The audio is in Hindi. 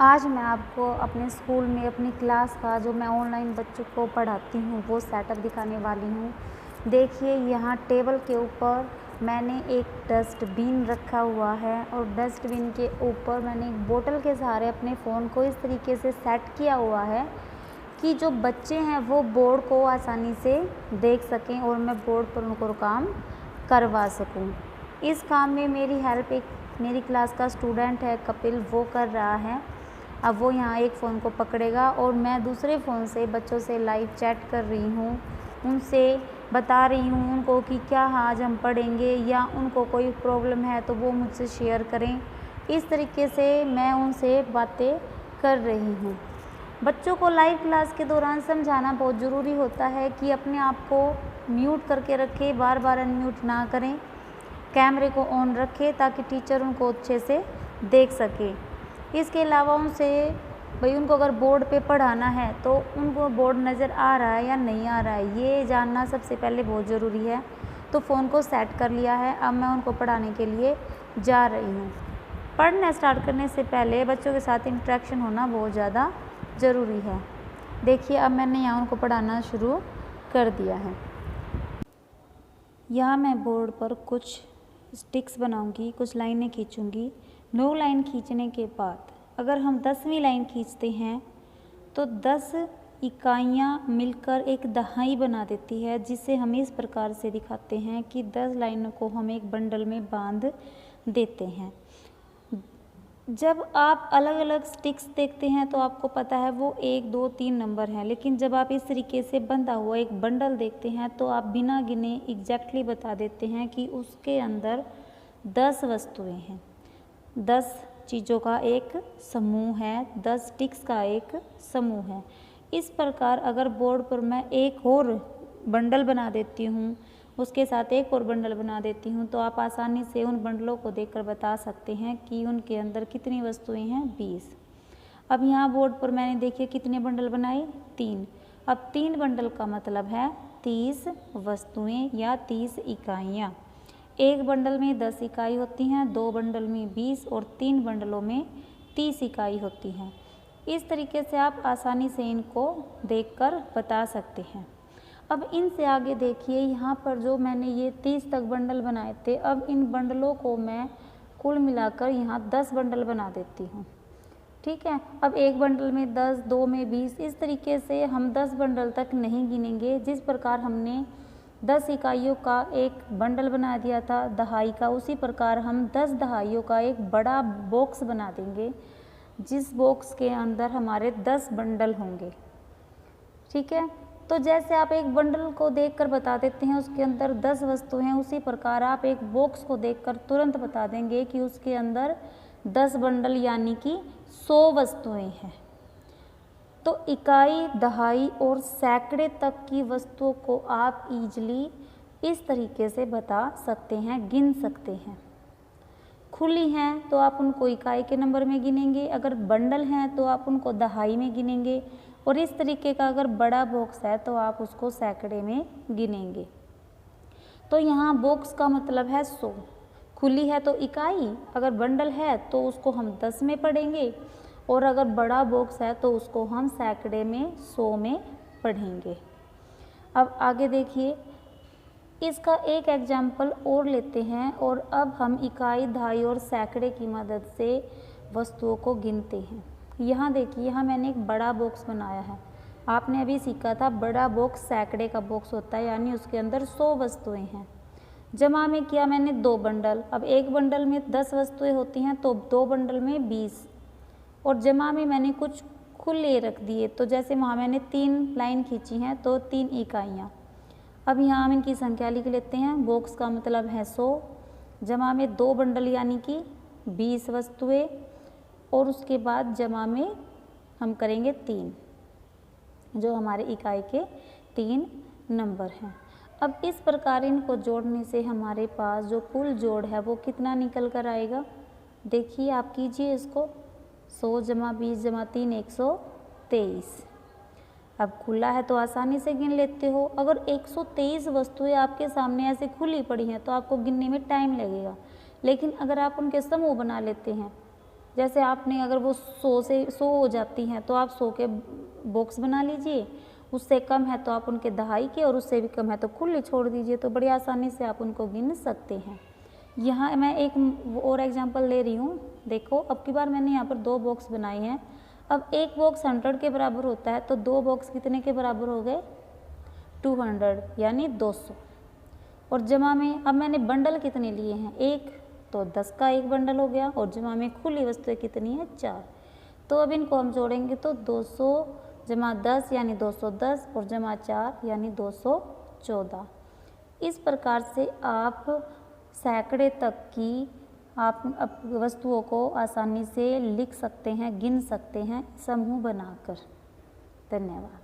आज मैं आपको अपने स्कूल में अपनी क्लास का जो मैं ऑनलाइन बच्चों को पढ़ाती हूँ वो सेटअप दिखाने वाली हूँ। देखिए यहाँ टेबल के ऊपर मैंने एक डस्टबिन रखा हुआ है और डस्टबिन के ऊपर मैंने एक बोतल के सहारे अपने फ़ोन को इस तरीके से सेट किया हुआ है कि जो बच्चे हैं वो बोर्ड को आसानी से देख सकें और मैं बोर्ड पर उनको काम करवा सकूँ। इस काम में मेरी हेल्प एक मेरी क्लास का स्टूडेंट है कपिल, वो कर रहा है। अब वो यहाँ एक फ़ोन को पकड़ेगा और मैं दूसरे फ़ोन से बच्चों से लाइव चैट कर रही हूँ, उनसे बता रही हूँ उनको कि क्या आज हम पढ़ेंगे या उनको कोई प्रॉब्लम है तो वो मुझसे शेयर करें। इस तरीके से मैं उनसे बातें कर रही हूँ। बच्चों को लाइव क्लास के दौरान समझाना बहुत ज़रूरी होता है कि अपने आप को म्यूट करके रखें, बार बार अनम्यूट ना करें, कैमरे को ऑन रखें ताकि टीचर उनको अच्छे से देख सके। इसके अलावा उनसे उनको अगर बोर्ड पे पढ़ाना है तो उनको बोर्ड नज़र आ रहा है या नहीं आ रहा है ये जानना सबसे पहले बहुत ज़रूरी है। तो फ़ोन को सेट कर लिया है, अब मैं उनको पढ़ाने के लिए जा रही हूँ। पढ़ना स्टार्ट करने से पहले बच्चों के साथ इंटरेक्शन होना बहुत ज़्यादा ज़रूरी है। देखिए अब मैंने यहाँ उनको पढ़ाना शुरू कर दिया है। यहाँ मैं बोर्ड पर कुछ स्टिक्स बनाऊंगी, कुछ लाइनें खींचूंगी। 9 लाइन खींचने के बाद अगर हम 10वीं लाइन खींचते हैं तो 10 इकाइयाँ मिलकर एक दहाई बना देती है, जिसे हम इस प्रकार से दिखाते हैं कि 10 लाइनों को हम एक बंडल में बांध देते हैं। जब आप अलग अलग स्टिक्स देखते हैं तो आपको पता है वो 1, 2, 3 नंबर हैं, लेकिन जब आप इस तरीके से बंधा हुआ एक बंडल देखते हैं तो आप बिना गिने एग्जैक्टली बता देते हैं कि उसके अंदर 10 वस्तुएं हैं, 10 चीज़ों का एक समूह है, 10 स्टिक्स का एक समूह है। इस प्रकार अगर बोर्ड पर मैं एक और बंडल बना देती हूँ, उसके साथ एक और बंडल बना देती हूँ, तो आप आसानी से उन बंडलों को देखकर बता सकते हैं कि उनके अंदर कितनी वस्तुएं हैं, 20। अब यहाँ बोर्ड पर मैंने देखिए कितने बंडल बनाए, 3। अब 3 बंडल का मतलब है 30 वस्तुएं या 30 इकाइयाँ। एक बंडल में 10 इकाई होती हैं, 2 बंडल में 20 और 3 बंडलों में 30 इकाई होती हैं। इस तरीके से आप आसानी से इनको देखकर बता सकते हैं। अब इनसे आगे देखिए यहाँ पर जो मैंने ये 30 तक बंडल बनाए थे, अब इन बंडलों को मैं कुल मिलाकर यहाँ 10 बंडल बना देती हूँ। ठीक है, अब एक बंडल में 10, 2 में 20, इस तरीके से हम 10 बंडल तक नहीं गिनेंगे। जिस प्रकार हमने 10 इकाइयों का एक बंडल बना दिया था दहाई का, उसी प्रकार हम 10 दहाइयों का एक बड़ा बॉक्स बना देंगे, जिस बॉक्स के अंदर हमारे 10 बंडल होंगे। ठीक है, तो जैसे आप एक बंडल को देखकर बता देते हैं उसके अंदर 10 वस्तुएं हैं, उसी प्रकार आप एक बॉक्स को देखकर तुरंत बता देंगे कि उसके अंदर 10 बंडल यानी कि 100 वस्तुएं हैं। तो इकाई, दहाई और सैकड़े तक की वस्तुओं को आप इजीली इस तरीके से बता सकते हैं, गिन सकते हैं। खुली हैं तो आप उनको इकाई के नंबर में गिनेंगे, अगर बंडल हैं तो आप उनको दहाई में गिनेंगे, और इस तरीके का अगर बड़ा बॉक्स है तो आप उसको सैकड़े में गिनेंगे। तो यहाँ बॉक्स का मतलब है 100, खुली है तो इकाई, अगर बंडल है तो उसको हम 10 में पढ़ेंगे, और अगर बड़ा बॉक्स है तो उसको हम सैकड़े में 100 में पढ़ेंगे। अब आगे देखिए, इसका एक एग्जाम्पल और लेते हैं और अब हम इकाई, दहाई और सैकड़े की मदद से वस्तुओं को गिनते हैं। यहाँ देखिए, यहाँ मैंने एक बड़ा बॉक्स बनाया है। आपने अभी सीखा था बड़ा बॉक्स सैकड़े का बॉक्स होता है, यानी उसके अंदर 100 वस्तुएं हैं। जमा में किया मैंने 2 बंडल, अब एक बंडल में 10 वस्तुएं होती हैं तो 2 बंडल में 20, और जमा में मैंने कुछ खुले रख दिए, तो जैसे वहाँ मैंने 3 लाइन खींची हैं तो 3 इकाइयाँ। अब यहाँ हम इनकी संख्या लिख लेते हैं। बॉक्स का मतलब है 100, जमा में 2 बंडल यानी कि 20 वस्तुएं, और उसके बाद जमा में हम करेंगे 3, जो हमारे इकाई के 3 नंबर हैं। अब इस प्रकार इनको जोड़ने से हमारे पास जो कुल जोड़ है वो कितना निकल कर आएगा, देखिए आप कीजिए इसको। 100 जमा 20 जमा 3 123। अब खुला है तो आसानी से गिन लेते हो। अगर 123 वस्तुएं आपके सामने ऐसे खुली पड़ी हैं तो आपको गिनने में टाइम लगेगा, लेकिन अगर आप उनके समूह बना लेते हैं जैसे आपने अगर वो 100 हो जाती हैं तो आप 100 के बॉक्स बना लीजिए, उससे कम है तो आप उनके दहाई के, और उससे भी कम है तो खुले छोड़ दीजिए, तो बड़ी आसानी से आप उनको गिन सकते हैं। यहाँ मैं एक और एग्जांपल ले रही हूँ। देखो अब की बार मैंने यहाँ पर 2 बॉक्स बनाए हैं। अब एक बॉक्स 100 के बराबर होता है तो 2 बॉक्स कितने के बराबर हो गए? 200 यानी 200। और जमा में अब मैंने बंडल कितने लिए हैं? एक, तो 10 का एक बंडल हो गया, और जमा में खुली वस्तुएं कितनी है? 4। तो अब इनको हम जोड़ेंगे तो 200 जमा 10 यानी 210, और जमा 4 यानी 214। इस प्रकार से आप सैकड़े तक की आप वस्तुओं को आसानी से लिख सकते हैं, गिन सकते हैं समूह बनाकर। धन्यवाद।